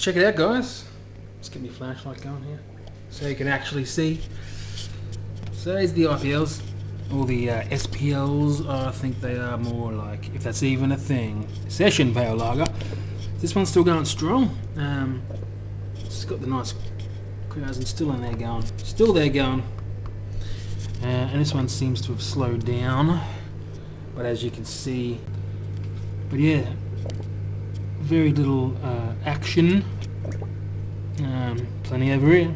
Let's check it out, guys. Let's get my flashlight going here so you can actually see. So here's the IPLs. All the SPLs, I think they are more like, if that's even a thing, session pale lager. This one's still going strong. It's got the nice crowds and still in there going. Still there going. And this one seems to have slowed down. But as you can see, but yeah, very little action. Plenty over here.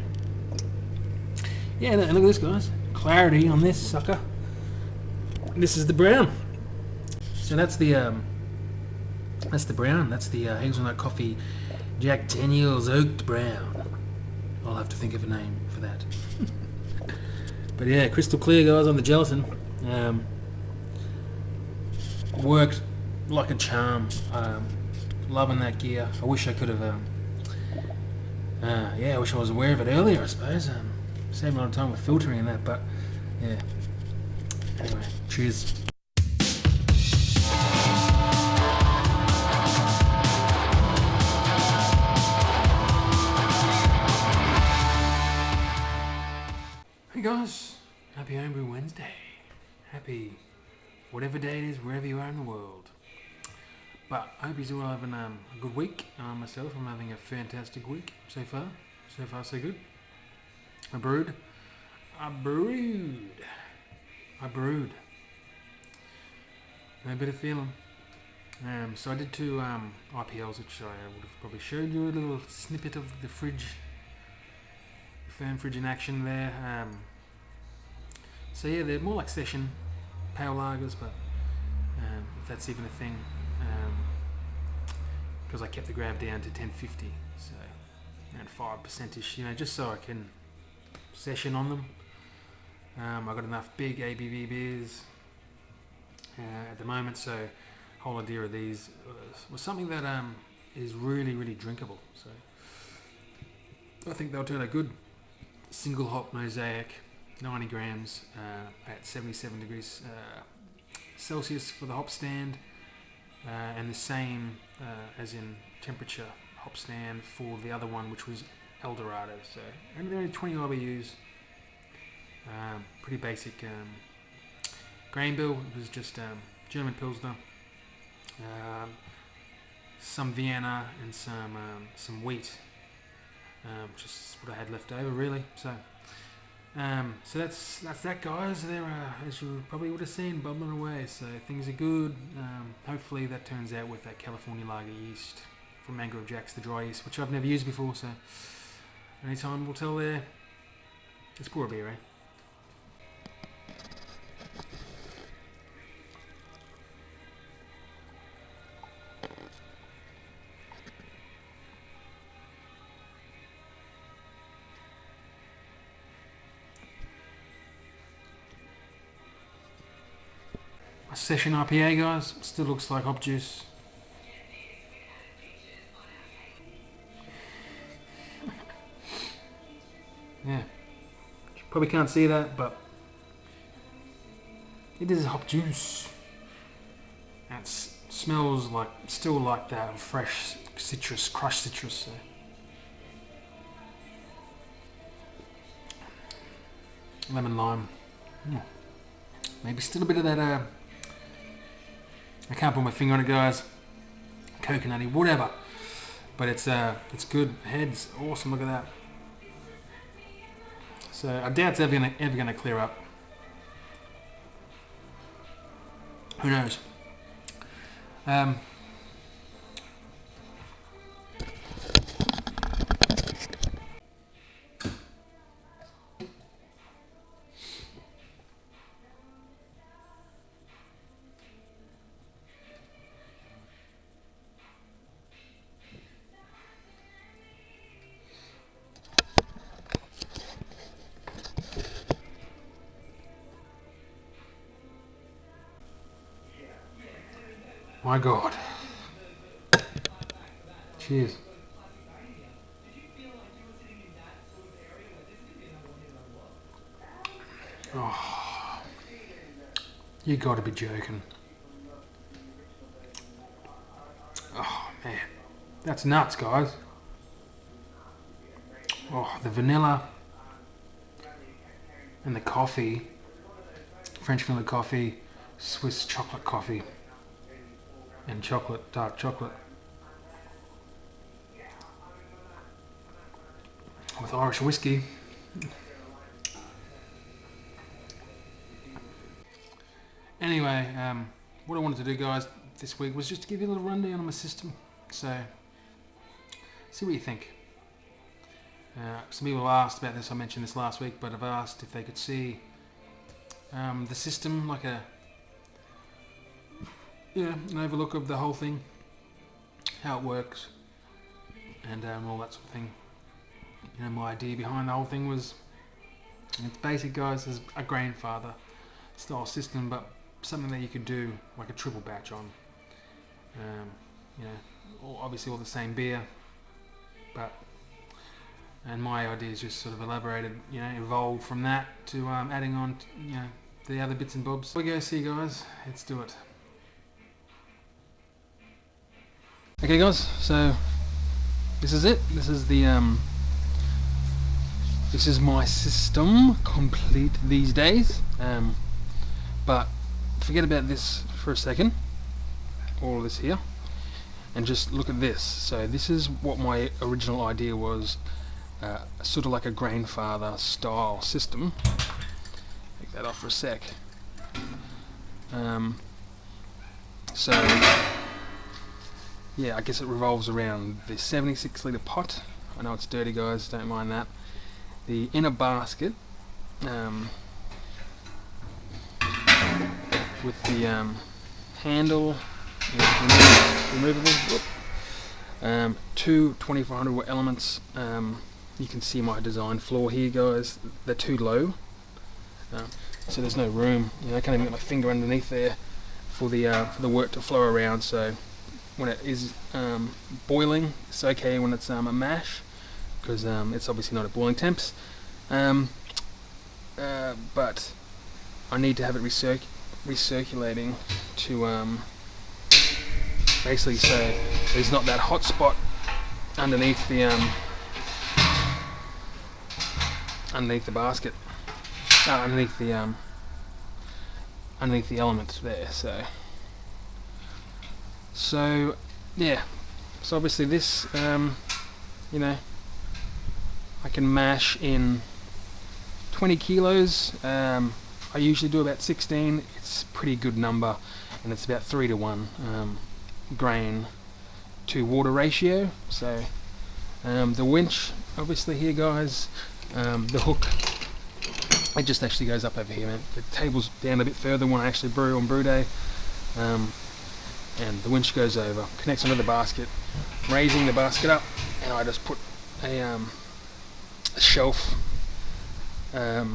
Yeah, and look at this, guys. Clarity on this sucker. This is the brown. So that's the brown. That's the hazelnut coffee Jack Daniel's oaked brown. I'll have to think of a name for that. But yeah, crystal clear, guys, on the gelatin. Worked like a charm. Loving that gear. I wish I could have. Yeah, I wish I was aware of it earlier, I suppose. Saved a lot of time with filtering and that, but yeah. Anyway, cheers. Hey guys, happy Homebrew Wednesday. Happy whatever day it is, wherever you are in the world. But I hope you're all having a good week. Myself, I'm having a fantastic week so far. So far, so good. I brewed. No better feeling. So I did 2 IPLs, which I would have probably showed you a little snippet of the fridge, firm fridge in action there. So yeah, they're more like session pale lagers, but if that's even a thing, because I kept the grab down to 1050, so around 5%ish, just so I can session on them. I got enough big ABV beers at the moment, so the whole idea of these was something that is really, really drinkable. So I think they'll turn out good. Single hop mosaic, 90 grams at 77 degrees Celsius for the hop stand, and the same as in temperature hop stand for the other one, which was Eldorado. So only 20 IBUs. Pretty basic grain bill. It was just German Pilsner, some Vienna, and some wheat. Just what I had left over, really. So that's that, guys. There, as you probably would have seen, bubbling away. So things are good. Hopefully that turns out with that California lager yeast from Mangrove Jack's, the dry yeast, which I've never used before. So only time will tell there. Let's pour a beer, eh? Session IPA, guys. Still looks like hop juice. Yeah, probably can't see that, but it is hop juice. It smells like, still like that fresh citrus, crushed citrus. So. Lemon lime. Maybe still a bit of that. I can't put my finger on it, guys. Coconutty, whatever. But it's good. Head's awesome. Look at that. So I doubt it's ever gonna clear up. Who knows? My God. Cheers. Oh, you gotta be joking. Oh man, that's nuts, guys. Oh, the vanilla and the coffee, French vanilla coffee, Swiss chocolate coffee, and chocolate, dark chocolate, with Irish whiskey. Anyway, what I wanted to do, guys, this week was just to give you a little rundown on my system. So, see what you think. Some people have asked about this. I mentioned this last week, but I've asked if they could see the system, like an overlook of the whole thing, how it works, and all that sort of thing. My idea behind the whole thing was, it's basic, guys, as a grandfather style system, but something that you could do like a triple batch on. Obviously all the same beer, and my ideas just sort of elaborated, evolved from that to adding on, the other bits and bobs. So we go, see you guys. Let's do it. Okay, guys. So this is it. This is the this is my system complete these days. But forget about this for a second. All of this here, and just look at this. So this is what my original idea was. Sort of like a grandfather style system. Take that off for a sec. So yeah, I guess it revolves around the 76 litre pot. I know it's dirty, guys, don't mind that. The inner basket with the handle, removable. Two 2400 watt elements. You can see my design flaw here, guys. They're too low, so there's no room. I can't even get my finger underneath there for the work to flow around. So when it is boiling, it's okay when it's a mash, because it's obviously not at boiling temps. But I need to have it recirculating to basically so there's not that hot spot underneath the basket, underneath the element there. So yeah, so obviously this I can mash in 20 kilos. I usually do about 16. It's a pretty good number, and it's about 3 to 1 grain to water ratio. So the winch obviously here, guys, the hook, it just actually goes up over here, man. The table's down a bit further when I actually brew on brew day, and the winch goes over, connects onto the basket, raising the basket up, and I just put a shelf or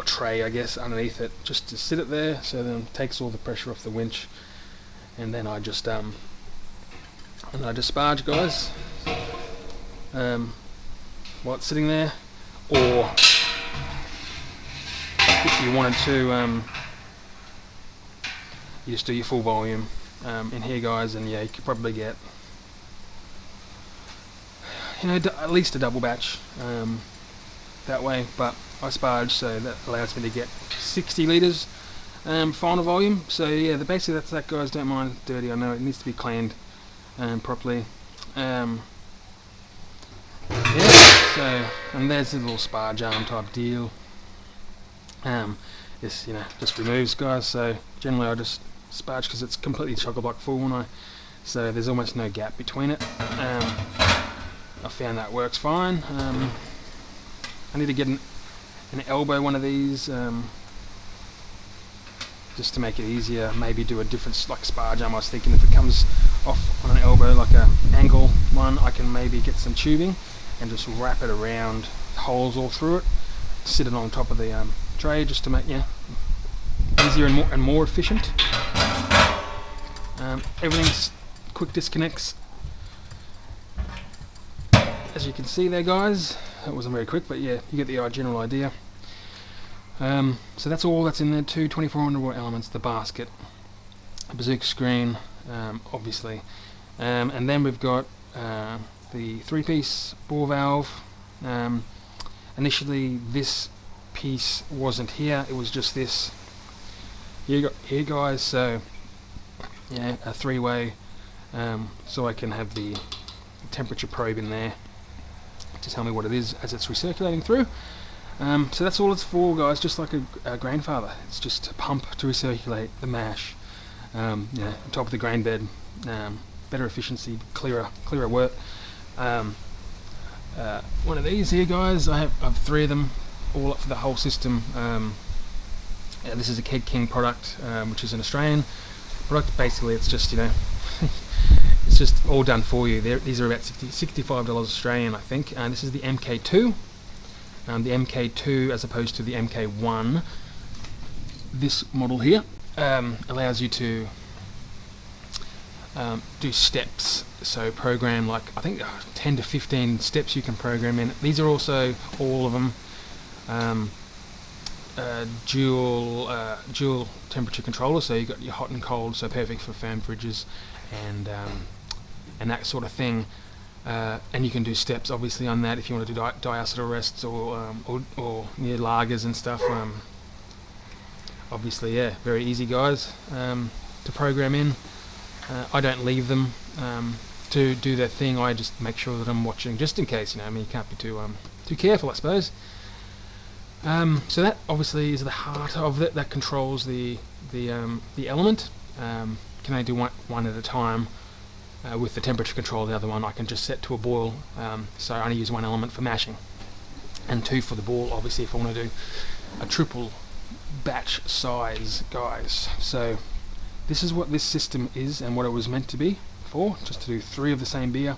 tray, I guess, underneath it, just to sit it there, so then it takes all the pressure off the winch, and then I just sparge, guys, while it's sitting there. Or if you wanted to, you just do your full volume in here, guys, and yeah, you could probably get at least a double batch that way. But I sparge, so that allows me to get 60 litres final volume. So yeah, basically that's that, guys. Don't mind it's dirty, I know it needs to be cleaned properly. Yeah, so, and there's a little sparge arm type deal. This just removes, guys. So generally I just sparge because it's completely chock-a-block full, so there's almost no gap between it. I found that works fine. I need to get an elbow one of these, just to make it easier. Maybe do a different like sparge arm. I was thinking if it comes off on an elbow like a angle one, I can maybe get some tubing and just wrap it around, holes all through it, sit it on top of the tray, just to make easier and more efficient. Everything's quick disconnects, as you can see there, guys. That wasn't very quick, but yeah, you get the general idea. So that's all that's in there. Two 2400 watt elements, the basket, a bazooka screen, obviously, and then we've got the 3-piece bore valve, Initially this piece wasn't here, it was just this here guys, so yeah, a three-way, so I can have the temperature probe in there to tell me what it is as it's recirculating through. So that's all it's for, guys, just like a grandfather. It's just a pump to recirculate the mash, on top of the grain bed. Better efficiency, clearer work. One of these here, guys, I have 3 of them, all up for the whole system. This is a Keg King product, which is an Australian product. Basically, it's just, it's just all done for you. These are about $65 Australian, I think. This is the MK2. The MK2 as opposed to the MK1. This model here allows you to do steps, so program like I think 10 to 15 steps you can program in. These are also all of them dual temperature controller, so you got your hot and cold, so perfect for firm fridges and that sort of thing. And you can do steps obviously on that if you want to do diacetyl rests or lagers and stuff. Obviously, yeah, very easy, guys, to program in. I don't leave them to do their thing. I just make sure that I'm watching, just in case. I mean, you can't be too careful, I suppose. So that obviously is the heart of it. That controls the element. Can I do one at a time? With the temperature control, the other one I can just set to a boil, so I only use one element for mashing, and 2 for the ball, obviously, if I want to do a triple batch size, guys. So this is what this system is and what it was meant to be for, just to do 3 of the same beer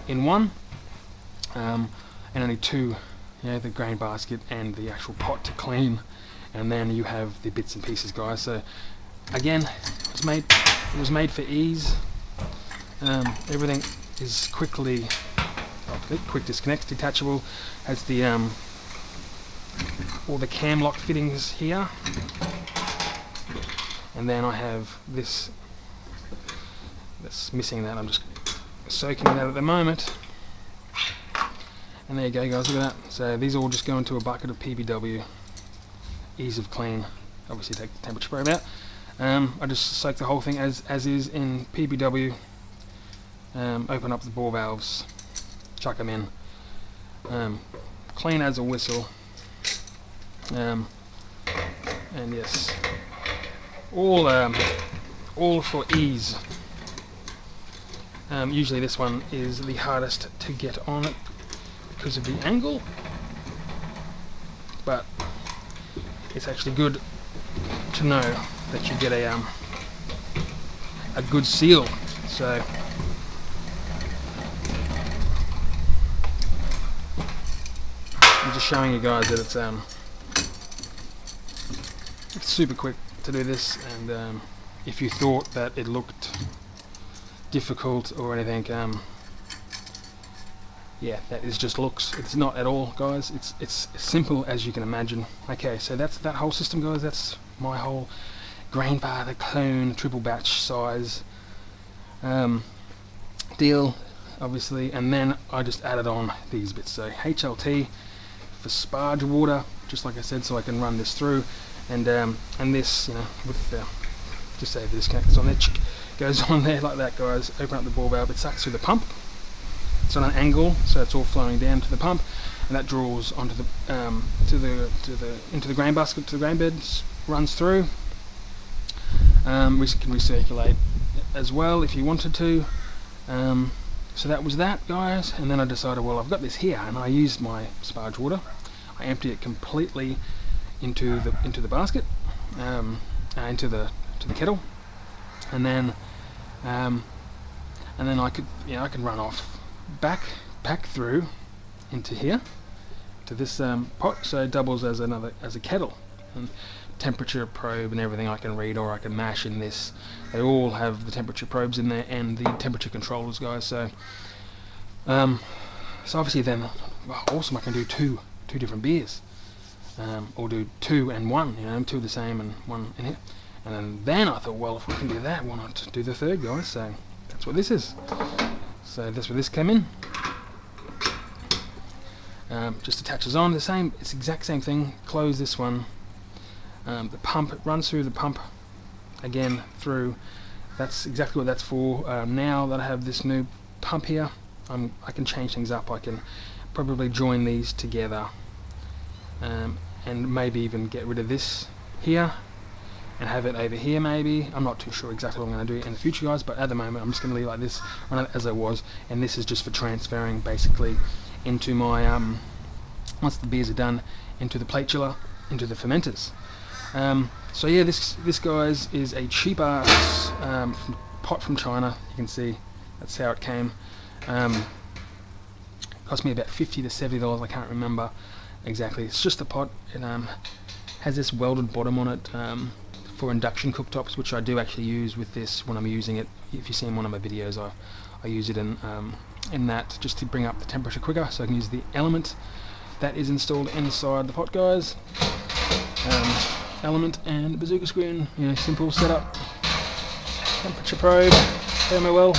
in one, and only 2, the grain basket and the actual pot to clean, and then you have the bits and pieces, guys. So again, it was made for ease. Everything is quick disconnects, detachable, has the all the cam lock fittings here, and then I have this that's missing. That I'm just soaking that at the moment, and there you go, guys, look at that. So these all just go into a bucket of PBW, ease of clean. Obviously take the temperature probe out. I just soak the whole thing as is in PBW. Open up the ball valves, chuck them in, clean as a whistle, and yes, all for ease. Usually this one is the hardest to get on it because of the angle, but it's actually good to know that you get a good seal. So I'm just showing you guys that it's super quick to do this, and if you thought that it looked difficult or anything, yeah, that is just looks. It's not at all, guys. It's as simple as you can imagine. Okay, so that's that whole system, guys. That's my whole grandfather clone triple batch size deal, obviously, and then I just added on these bits. So HLT for sparge water, just like I said, so I can run this through, and this, with just say the disconnect on there, goes on there like that, guys. Open up the ball valve, it sucks through the pump. It's on an angle, so it's all flowing down to the pump, and that draws onto the into the grain basket, to the grain bed, runs through. We can recirculate as well if you wanted to. So that was that, guys, and then I decided, well, I've got this here, and I used my sparge water. I empty it completely into the basket, into the kettle, and then I can run off back through into here to this pot, so it doubles as a kettle, and temperature probe and everything I can read, or I can mash in this. They all have the temperature probes in there and the temperature controllers, guys. So obviously then, well, awesome, I can do two different beers, or do 2 and 1, 2 of the same and 1 in here. And then I thought, well, if we can do that, why not do the third, guys? So that's what this is. So that's where this came in. just attaches on the same. It's the exact same thing. Close this one. The pump, it runs through the pump again through. That's exactly what that's for. Now that I have this new pump here, I can change things up. I can probably join these together, and maybe even get rid of this here and have it over here maybe. I'm not too sure exactly what I'm going to do in the future, guys, but at the moment I'm just going to leave it like this, run it as I was, and this is just for transferring basically into my, once the beers are done, into the plate chiller, into the fermenters. So yeah, this guys is a cheap ass pot from China. You can see that's how it came. Cost me about $50 to $70, I can't remember exactly. It's just a pot. It has this welded bottom on it for induction cooktops, which I do actually use with this when I'm using it. If you see in one of my videos, I use it in that just to bring up the temperature quicker, so I can use the element that is installed inside the pot, guys. Element and bazooka screen, you know, simple setup. Temperature probe, thermowell.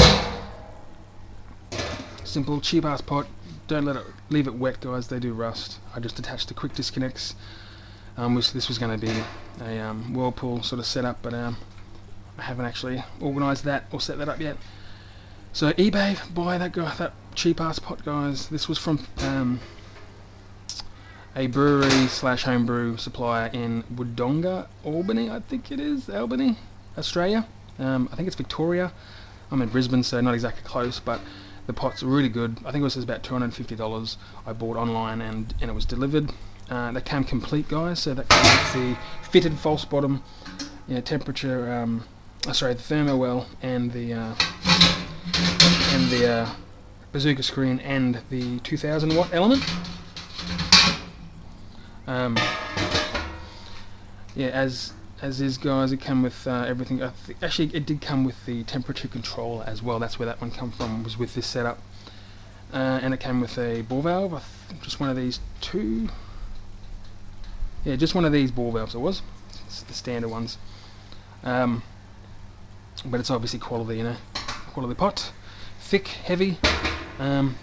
Simple, cheap ass pot. Don't leave it wet, guys. They do rust. I just attached the quick disconnects. This was going to be a whirlpool sort of setup, but I haven't actually organised that or set that up yet. So eBay, buy that cheap ass pot, guys. This was from a brewery / homebrew supplier in Wodonga, Albany, I think it is, Albany, Australia. I think it's Victoria. I'm in Brisbane, so not exactly close, but the pot's really good. I think it was about $250. I bought online and it was delivered. That came complete, guys. So that came with the fitted false bottom, you know, temperature, the thermowell, and the bazooka screen, and the 2000 watt element. Yeah, as is, guys, it came with everything. Actually, it did come with the temperature controller as well. That's where that one come from, was with this setup. And it came with a ball valve, just one of these two. Yeah, just one of these ball valves it was. It's the standard ones. But it's obviously quality, you know, quality pot. Thick, heavy.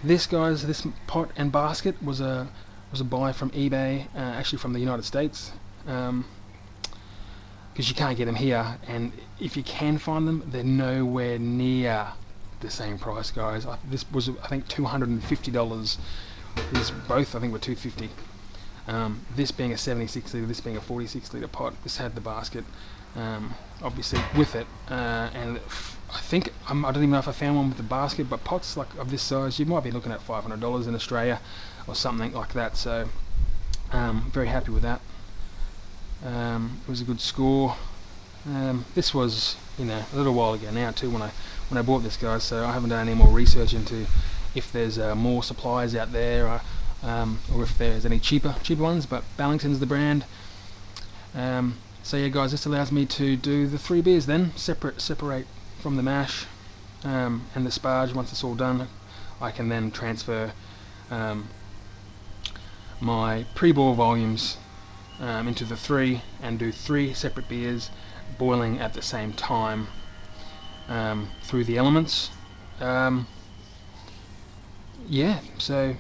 This, guys, this pot and basket was a buy from eBay, actually from the United States. Because you can't get them here, and if you can find them, they're nowhere near the same price, guys. This was, I think, $250. These both, I think, were $250. This being a 76 litre, this being a 46 litre pot. This had the basket, obviously, with it, and I think, I don't even know if I found one with the basket, but pots like of this size, you might be looking at $500 in Australia or something like that. So very happy with that. It was a good score. This was, you know, a little while ago now too, when I bought this, guys, so I haven't done any more research into if there's more suppliers out there, or if there's any cheaper ones, but Ballington's the brand. So yeah, guys, this allows me to do the 3 beers then, separate from the mash and the sparge. Once it's all done, I can then transfer my pre-boil volumes into the 3 and do 3 separate beers boiling at the same time through the elements. Yeah, so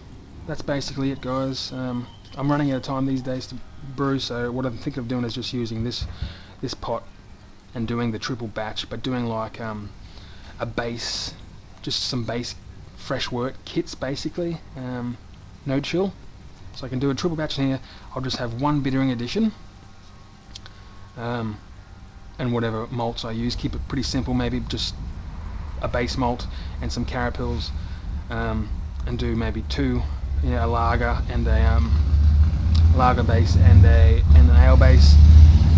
that's basically it, guys. I'm running out of time these days to brew, so what I'm thinking of doing is just using this pot and doing the triple batch, but doing like a base, just some base fresh wort kits basically, no chill. So I can do a triple batch in here. I'll just have one bittering addition, and whatever malts I use, keep it pretty simple, maybe just a base malt and some carapils, and do maybe 2, you know, a lager and a lager base and an ale base.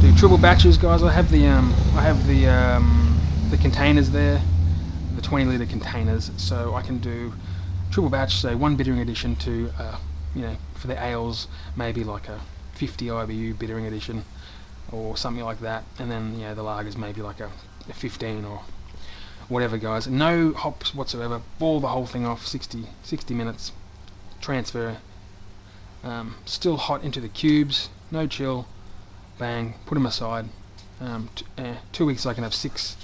Do triple batches, guys. I have the containers there, the 20 litre containers, so I can do triple batch, say 1 bittering addition to you know, for the ales, maybe like a 50 IBU bittering addition or something like that, and then, you know, the lagers maybe like a 15 or whatever, guys. No hops whatsoever. Boil the whole thing off, 60 minutes. Transfer. Still hot into the cubes. No chill. Bang. Put them aside. 2 weeks I can have six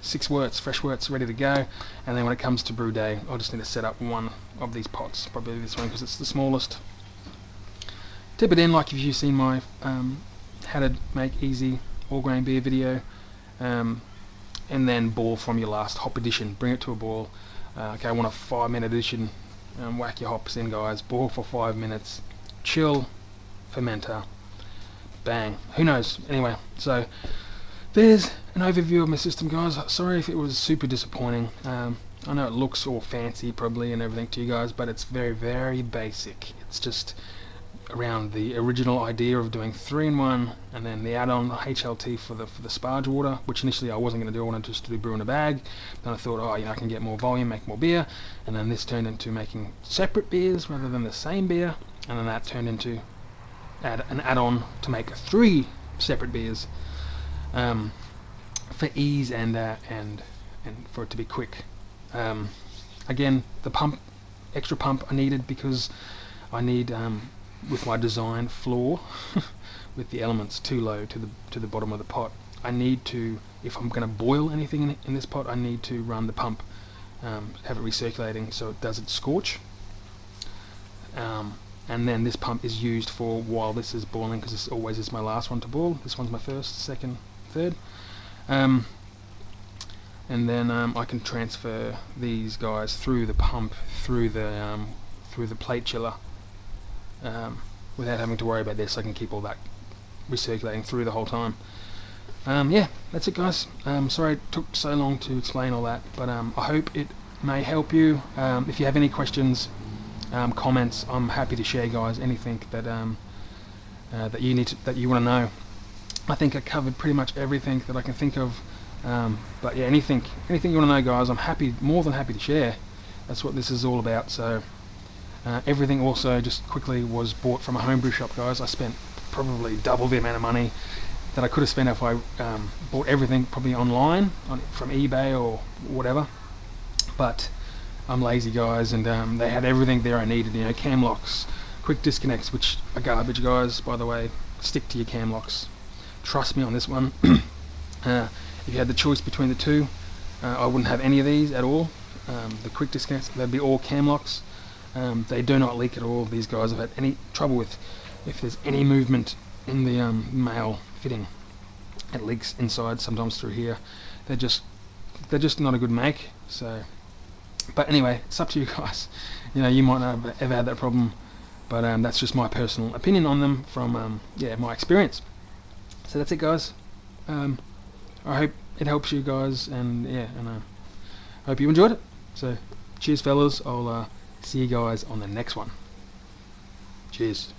6 worts, fresh worts ready to go. And then when it comes to brew day, I'll just need to set up one of these pots, probably this one because it's the smallest. Tip it in like if you've seen my how to make easy all grain beer video, and then boil from your last hop addition. Bring it to a boil. Okay, I want a 5-minute addition. Whack your hops in, guys. Boil for 5 minutes. Chill. Fermenter. Bang. Who knows? Anyway, so there's an overview of my system, guys. Sorry if it was super disappointing. I know it looks all fancy probably and everything to you guys, but it's very, very basic. It's just around the original idea of doing 3-in-1 and then the add-on HLT for the sparge water, which initially I wasn't going to do. I wanted just to do brew in a bag. Then I thought, oh, you know, I can get more volume, make more beer, and then this turned into making separate beers rather than the same beer, and then that turned into an add-on to make 3 separate beers, for ease and for it to be quick. Again, the pump, extra pump I needed because I need with my design floor with the elements too low to the bottom of the pot. I need to, if I'm going to boil anything in this pot, I need to run the pump, have it recirculating so it doesn't scorch. And then this pump is used for while this is boiling, because this always is my last one to boil. This one's my first, second, third. And then I can transfer these guys through the pump, through the plate chiller, without having to worry about this. I can keep all that recirculating through the whole time. Yeah, that's it, guys. Sorry it took so long to explain all that, but I hope it may help you. If you have any questions, comments, I'm happy to share, guys. Anything that that you want to know. I think I covered pretty much everything that I can think of. But yeah, anything you want to know, guys, I'm more than happy to share. That's what this is all about. So everything also, just quickly, was bought from a homebrew shop, guys. I spent probably double the amount of money that I could have spent if I bought everything probably online from eBay or whatever. But I'm lazy, guys, and they had everything there I needed. You know, cam locks, quick disconnects, which are garbage, guys, by the way. Stick to your cam locks. Trust me on this one. If you had the choice between the two, I wouldn't have any of these at all. The quick disconnects, they'd be all cam locks. They do not leak at all. These guys have had any trouble with, if there's any movement in the male fitting, it leaks inside sometimes through here. They're just not a good make. So, but anyway, it's up to you guys. You know, you might not have ever had that problem, but that's just my personal opinion on them from yeah, my experience. So that's it, guys. I hope it helps you guys, and yeah, and I hope you enjoyed it. So cheers, fellas. I'll see you guys on the next one. Cheers.